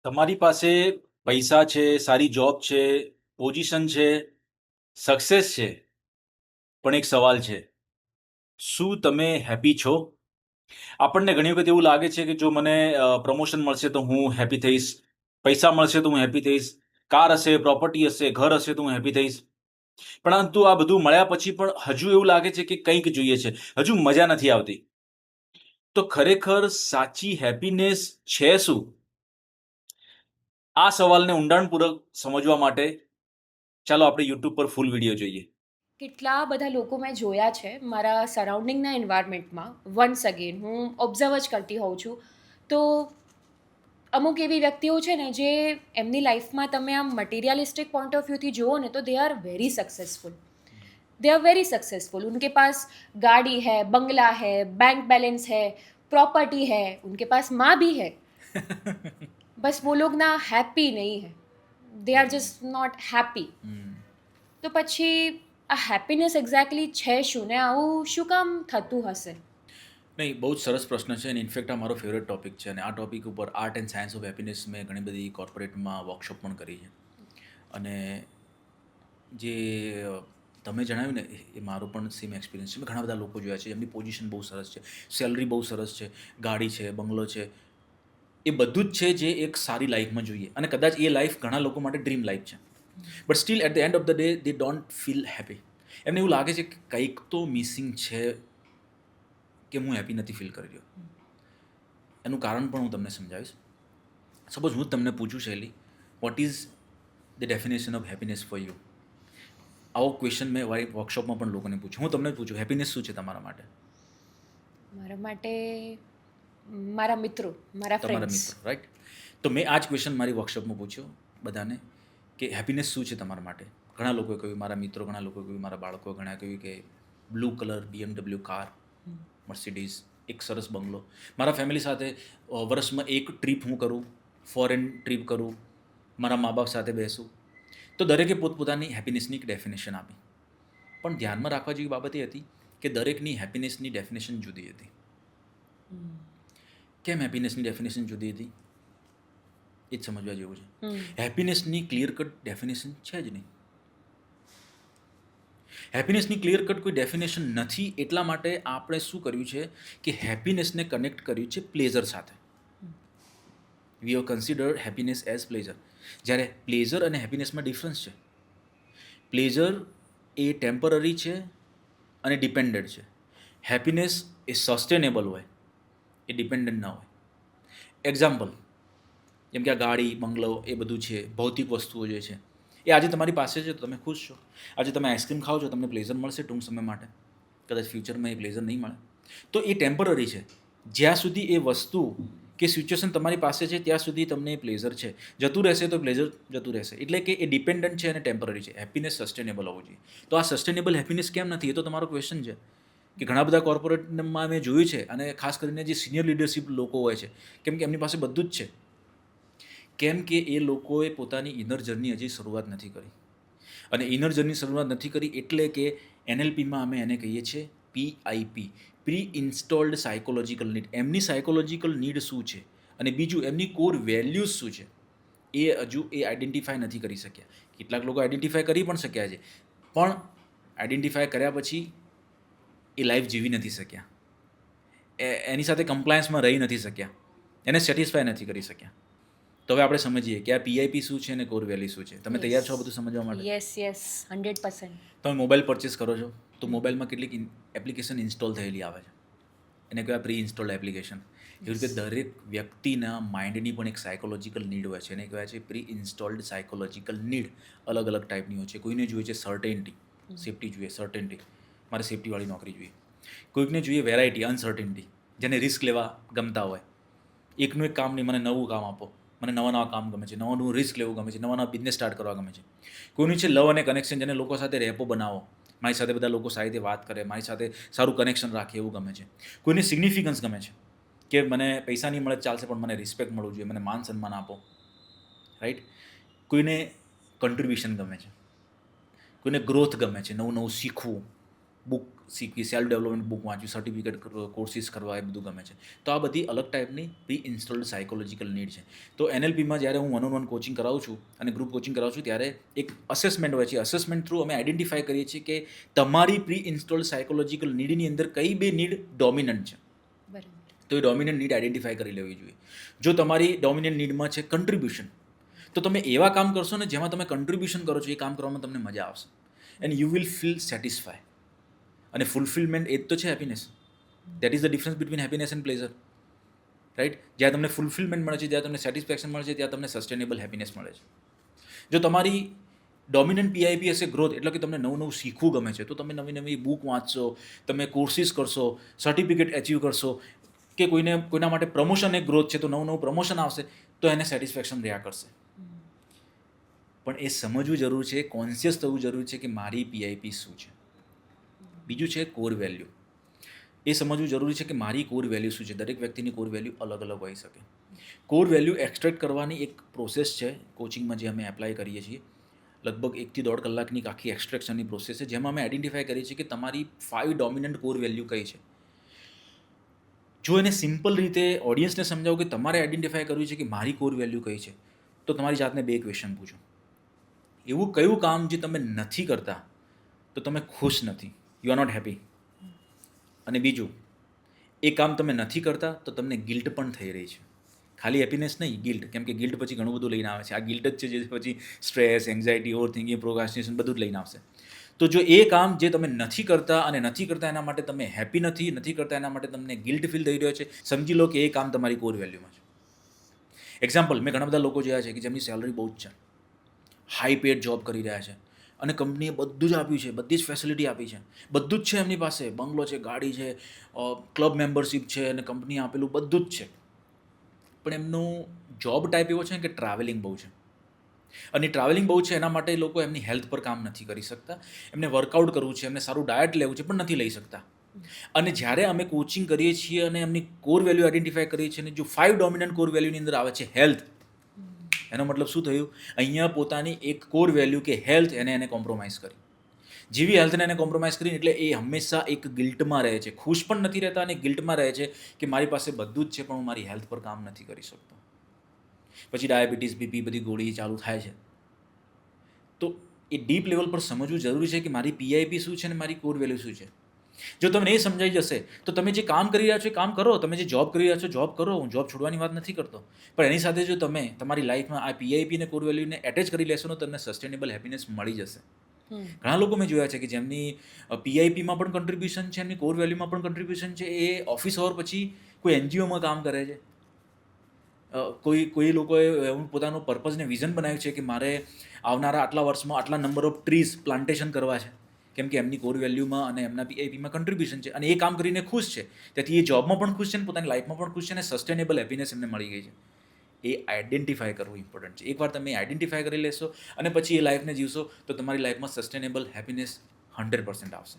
તમારી પાસે પૈસા છે, સારી જોબ છે, પોઝિશન છે, સક્સેસ છે, પણ એક સવાલ છે, શું તમે હેપી છો? આપણને ઘણી વખત એવું લાગે છે કે જો મને પ્રમોશન મળશે તો હું હેપી થઈશ, પૈસા મળશે તો હું હેપી થઈશ, કાર હશે, પ્રોપર્ટી હશે, ઘર હશે તો હું હેપી થઈશ. પરંતુ આ બધું મળ્યા પછી પણ હજુ એવું લાગે છે કે કંઈક જોઈએ છે, હજુ મજા નથી આવતી. તો ખરેખર સાચી હેપીનેસ છે શું? આ સવાલને ઊંડાણપૂર્વક સમજવા માટે ચાલો આપણે યુટ્યુબ પર ફૂલ વિડીયો જોઈએ. કેટલા બધા લોકો મેં જોયા છે મારા સરાઉન્ડિંગના એન્વાયરમેન્ટમાં. વન્સ અગેન હું ઓબ્ઝર્વ જ કરતી હોઉં છું. તો અમુક એવી વ્યક્તિઓ છે ને જે એમની લાઈફમાં તમે આમ મટીરિયલિસ્ટિક पॉइंट ऑफ व्यू थी जो ने तो they are very successful. They are very successful. उनके पास गाड़ी है, बंगला है, बैंक बैलेंस है, प्रॉपर्टी है, उनके पास माँ भी है. बस वो लोग ना हैप्पी नहीं है. They are just not happy. તો પછી આ હેપીનેસ એક્ઝેક્ટલી છે શું ને આવું શું કામ થતું હશે? નહીં, બહુ જ સરસ પ્રશ્ન છે અને ઇનફેક્ટ આ મારો ફેવરેટ ટોપિક છે અને આ ટોપિક ઉપર art and science of happiness મેં ઘણી બધી કોર્પોરેટમાં વર્કશોપ પણ કરી છે. અને જે તમે જણાવ્યું ને એ મારો પણ સેમ એક્સપિરિયન્સ છે. મેં ઘણા બધા લોકો જોયા છે એમની પોઝિશન બહુ સરસ છે, સેલરી બહુ સરસ છે, ગાડી છે, બંગલો છે, એ બધું જ છે જે એક સારી લાઈફમાં જોઈએ અને કદાચ એ લાઈફ ઘણા લોકો માટે ડ્રીમ લાઈફ છે. But still at the end of the day they don't feel happy. એમને એવું લાગે છે કે કંઈક તો મિસિંગ છે, કે હું હેપી નથી ફીલ કરી રહ્યો. એનું કારણ પણ હું તમને સમજાવીશ. સપોઝ હું તમને પૂછું શૈલી, what is the definition of happiness for you? આવો ક્વેશ્ચન મેં મારી વર્કશોપમાં પણ લોકોને પૂછ્યું. હું તમને પૂછું, હેપીનેસ શું છે તમારા માટે? મારા માટે મારા મિત્રો, મારા તમારા ફ્રેન્ડ્સ. મિત્રો, રાઈટ? તો મેં આ જ ક્વેશ્ચન મારી વર્કશોપમાં પૂછ્યો બધાને કે હેપીનેસ શું છે તમારા માટે? ઘણા લોકોએ કહ્યું મારા મિત્રો, ઘણા લોકોએ કહ્યું મારા બાળકો, ઘણા કહ્યું કે blue colour BMW car, Mercedes, એક સરસ બંગલો. મારા ફેમિલી સાથે વર્ષમાં એક ટ્રીપ હું કરું, ફોરેન ટ્રીપ કરું, મારા મા બાપ સાથે બેસું. તો દરેકે પોતપોતાની હેપીનેસની એક ડેફિનેશન આપી. પણ ધ્યાનમાં રાખવા જેવી બાબત એ હતી કે દરેકની હેપીનેસની ડેફિનેશન જુદી હતી. કેમ હેપીનેસની ડેફિનેશન જુદી હતી એ જ સમજવા જેવું છે. હેપીનેસની ક્લિયર કટ ડેફિનેશન છે જ નહીં. હેપીનેસની ક્લિયર કટ કોઈ ડેફિનેશન નથી. એટલા માટે આપણે શું કર્યું છે કે હેપીનેસને કનેક્ટ કર્યું છે પ્લેઝર સાથે. We have consider happiness as pleasure. જ્યારે પ્લેઝર અને હેપીનેસમાં ડિફરન્સ છે. પ્લેઝર એ ટેમ્પરરી છે અને ડિપેન્ડન્ટ છે. હેપીનેસ એ સસ્ટેનેબલ હોય, એ ડિપેન્ડન્ટ ના હોય. એક્ઝામ્પલ, જેમ કે આ ગાડી, બંગલો એ બધું છે, ભૌતિક વસ્તુઓ જે છે એ આજે તમારી પાસે છે તો તમે ખુશ છો. આજે તમે આઈસ્ક્રીમ ખાઓ છો, તમને પ્લેઝર મળશે ટૂંક સમય માટે, કદાચ ફ્યુચરમાં એ પ્લેઝર નહીં મળે. તો એ ટેમ્પરરી છે. જ્યાં સુધી એ વસ્તુ કે સિચ્યુએશન તમારી પાસે છે ત્યાં સુધી તમને એ પ્લેઝર છે. જતું રહેશે તો પ્લેઝર જતું રહેશે. એટલે કે એ ડિપેન્ડન્ટ છે અને ટેમ્પરરી છે. હેપીનેસ સસ્ટેનેબલ હોવું જોઈએ. તો આ સસ્ટેનેબલ હેપીનેસ કેમ નથી? એ તો તમારો ક્વેશ્ચન છે. કે ઘણા બધા કોર્પોરેટમાં મેં જોયું છે અને ખાસ કરીને જે સિનિયર લીડરશિપ લોકો હોય છે, કેમ કે એમની પાસે બધું જ છે. કેમ કે એ લોકોએ પોતાની ઇનર જર્ની હજી શરૂઆત નથી કરી. અને ઇનર જર્ની શરૂઆત નથી કરી એટલે કે NLPમાં અમે એને કહીએ છીએ PIP, pre installed psychological need. એમની સાયકોલોજીકલ નીડ શું છે અને બીજું એમની કોર વેલ્યુઝ શું છે એ હજુ એ આઈડેન્ટિફાય નથી કરી શક્યા. કેટલાક લોકો આઈડેન્ટિફાય કરી પણ શક્યા છે, પણ આઈડેન્ટિફાય કર્યા પછી એ લાઈફ જીવી નથી શક્યા, એની સાથે કમ્પ્લાયન્સમાં રહી નથી શક્યા, એને સેટિસ્ફાય નથી કરી શક્યા. તો હવે આપણે સમજીએ કે આ PIP શું છે અને કોર વેલ્યુ શું છે. તમે તૈયાર છો આ બધું સમજવા માટે? Yes yes, 100%. તમે મોબાઈલ પરચેસ કરો છો તો મોબાઈલમાં કેટલીક એપ્લિકેશન ઇન્સ્ટોલ થયેલી આવે છે, એને કહેવાય પ્રી ઇન્સ્ટોલ્ડ એપ્લિકેશન. એવી રીતે દરેક વ્યક્તિના માઇન્ડની પણ એક સાયકોલોજીકલ નીડ હોય છે, એને કહેવાય છે પ્રી ઇન્સ્ટોલ્ડ સાયકોલોજીકલ નીડ. અલગ અલગ ટાઈપની હોય છે. કોઈને જોઈએ છે સર્ટેનિટી, સેફ્ટી જોઈએ, સર્ટેનિટી, મારે સેફ્ટીવાળી નોકરી જોઈએ. કોઈકને જોઈએ વેરાયટી, અનસર્ટેનિટી, જેને રિસ્ક લેવા ગમતા હોય. એકનું એક કામ નહીં, મને નવું કામ આપો, મને નવા નવા કામ ગમે છે, નવા નવું રિસ્ક લેવું ગમે છે, નવા નવા બિઝનેસ સ્ટાર્ટ કરવા ગમે છે. કોઈનું છે લવ અને કનેક્શન, જેને લોકો સાથે રેપો બનાવો, મારી સાથે બધા લોકો સારી રીતે વાત કરે, મારી સાથે સારું કનેક્શન રાખે એવું ગમે છે. કોઈને સિગ્નિફિકન્સ ગમે છે કે મને પૈસા નહીં મળે ચાલશે પણ મને રિસ્પેક્ટ મળવું જોઈએ, મને માન સન્માન આપો, રાઈટ. કોઈને કન્ટ્રીબ્યુશન ગમે છે, કોઈને ગ્રોથ ગમે છે, નવું નવું શીખવું, બુક શીખવી, સેલ્ફ ડેવલપમેન્ટ બુક વાંચવી, સર્ટિફિકેટ કોર્સિસ કરવા, એ બધું ગમે છે. તો આ બધી અલગ ટાઈપની પ્રી ઇન્સ્ટોલ્ડ સાયકોલોજીકલ નીડ છે. તો NLPમાં જ્યારે હું વન કોચિંગ કરાવું છું અને ગ્રુપ કોચિંગ કરાવું છું ત્યારે એક અસેસમેન્ટ હોય છે. અસેસમેન્ટ થ્રુ અમે આઈડેન્ટિફાય કરીએ છીએ કે તમારી પ્રી ઇન્સ્ટોલ્ડ સાયકોલોજીકલ નીડની અંદર કઈ બે નીડ ડોમિનન્ટ છે. બરાબર. તો એ ડોમિનન્ટ નીડ આઈડેન્ટિફાય કરી લેવી જોઈએ. જો તમારી ડોમિનન્ટ નીડમાં છે કન્ટ્રીબ્યુશન, તો તમે એવા કામ કરશો ને જેમાં તમે કન્ટ્રીબ્યુશન કરો છો, એ કામ કરવામાં તમને મજા આવશે and you will feel satisfy. અને ફૂલફિલમેન્ટ એ જ તો છે happiness. That is the difference between happiness and pleasure, right? જ્યાં તમને ફૂલફિલમેન્ટ મળે છે, જ્યાં તમને સેટિસ્ફેક્શન મળે છે, ત્યાં તમને સસ્ટેનેબલ હેપીનેસ મળે છે. જો તમારી ડોમિનન્ટ PIP હશે ગ્રોથ, એટલે કે તમને નવું નવું શીખવું ગમે છે, તો તમે નવી નવી બુક વાંચશો, તમે કોર્સિસ કરશો, સર્ટિફિકેટ એચીવ કરશો, કે કોઈના માટે પ્રમોશન એક ગ્રોથ છે તો નવું નવું પ્રમોશન આવશે, તો એને સેટિસ્ફેક્શન રહ્યા કરશે. પણ એ સમજવું જરૂરી છે, કોન્શિયસ થવું જરૂરી છે કે મારી PIP શું છે. બીજું છે કોર વેલ્યુ. એ સમજવું જરૂરી છે કે મારી કોર વેલ્યુ શું છે. દરેક વ્યક્તિની કોર વેલ્યુ અલગ અલગ હોઈ શકે. કોર વેલ્યુ એક્સટ્રેક્ટ કરવાની એક પ્રોસેસ છે કોચિંગમાં, જે અમે એપ્લાય કરીએ છીએ. લગભગ 1 થી 1.5 કલાકની આખી એક્સટ્રેક્શનની પ્રોસેસ છે, જેમાં અમે આઈડેન્ટિફાય કરીએ છીએ કે તમારી 5 ડોમિનન્ટ કોર વેલ્યુ કઈ છે. જો એને સિમ્પલ રીતે ઓડિયન્સને સમજાવું કે તમારે આઈડેન્ટિફાય કરવું છે કે મારી કોર વેલ્યુ કઈ છે, તો તમારી જાતને 2 ક્વેશ્ચન પૂછો. એવું કયું કામ જે તમે નથી કરતા તો તમે ખુશ નથી, યુ આર નોટ હેપી. અને બીજું, એ કામ તમે નથી કરતા તો તમને ગિલ્ટ પણ થઈ રહી છે. ખાલી હેપીનેસ નહીં, ગિલ્ટ. કેમ કે ગિલ્ટ પછી ઘણું બધું લઈને આવે છે. આ ગિલ્ટ જ છે જે પછી સ્ટ્રેસ, એન્ઝાયટી, ઓવર થિંકિંગ, પ્રોક્રાસ્ટિનેશન બધું જ લઈને આવશે. તો જો એ કામ જે તમે નથી કરતા અને નથી કરતા એના માટે તમે હેપી નથી કરતા એના માટે તમને ગિલ્ટ ફીલ થઈ રહ્યો છે, સમજી લો કે એ કામ તમારી કોર વેલ્યુમાં છે. એક્ઝામ્પલ, મેં ઘણા બધા લોકો જોયા છે કે જેમની સેલરી બહુ જ છે, હાઈ પેડ જોબ કરી રહ્યા છે, અને કંપનીએ બધું જ આપ્યું છે, બધી જ ફેસિલિટી આપી છે, બધું જ છે એમની પાસે, બંગલો છે, ગાડી છે, ક્લબ મેમ્બરશિપ છે, અને કંપનીએ આપેલું બધું જ છે. પણ એમનું જોબ ટાઈપ એવો છે કે ટ્રાવેલિંગ બહુ છે. અને ટ્રાવેલિંગ બહુ છે એના માટે લોકો એમની હેલ્થ પર કામ નથી કરી શકતા. એમને વર્કઆઉટ કરવું છે, એમને સારું ડાયટ લેવું છે, પણ નથી લઈ શકતા. અને જ્યારે અમે કોચિંગ કરીએ છીએ અને એમની કોર વેલ્યુ આઈડેન્ટિફાય કરીએ છીએ, અને જો 5 ડોમિનન્ટ કોર વેલ્યુની અંદર આવે છે હેલ્થ, એનો મતલબ શું થયું? અહીંયા પોતાની એક કોર વેલ્યુ કે હેલ્થ એને કોમ્પ્રોમાઇઝ કરી. જેવી હેલ્થને એને કોમ્પ્રોમાઇઝ કરીને એટલે એ હંમેશા એક ગિલ્ટમાં રહે છે, ખુશ પણ નથી રહેતા અને ગિલ્ટમાં રહે છે કે મારી પાસે બધું જ છે પણ હું મારી હેલ્થ પર કામ નથી કરી શકતો. પછી ડાયાબિટીસ, BP બધી ગોળી ચાલુ થાય છે. તો એ ડીપ લેવલ પર સમજવું જરૂરી છે કે મારી PIP શું છે અને મારી કોર વેલ્યુ શું છે. જો તમને એ સમજાઈ જશે તો તમે જે કામ કરી રહ્યા છો એ કામ કરો, તમે જે જોબ કરી રહ્યા છો જોબ કરો. હું જોબ છોડવાની વાત નથી કરતો, પણ એની સાથે જો તમે તમારી લાઈફમાં આ PIP ને કોર વેલ્યુને એટેચ કરી લેશો તો તમને સસ્ટેનેબલ હેપીનેસ મળી જશે. ઘણા લોકો મેં જોયા છે કે જેમની PIPમાં પણ કન્ટ્રીબ્યુશન છે, એમની કોર વેલ્યુમાં પણ કન્ટ્રીબ્યુશન છે, એ ઓફિસ અવર પછી કોઈ NGOમાં કામ કરે છે. કોઈ લોકોએ એવું પોતાનું પર્પઝ ને વિઝન બનાવ્યું છે કે મારે આવનારા આટલા વર્ષમાં આટલા નંબર ઓફ ટ્રીઝ પ્લાન્ટેશન કરવા છે, કેમ કે એમની કોર વેલ્યુમાં અને એમના PIPમાં કન્ટ્રીબ્યુશન છે, અને એ કામ કરીને ખુશ છે. તેથી એ જોબમાં પણ ખુશ છે, પોતાની લાઈફમાં પણ ખુશ છે, અને સસ્ટેનેબલ હેપીનેસ એમને મળી ગઈ છે. એ આઈડેન્ટિફાય કરવું ઇમ્પોર્ટન્ટ છે. એકવાર તમે આઈડેન્ટિફાય કરી લેશો અને પછી એ લાઈફને જીવશો તો તમારી લાઈફમાં સસ્ટેનેબલ હેપીનેસ 100% આવશે.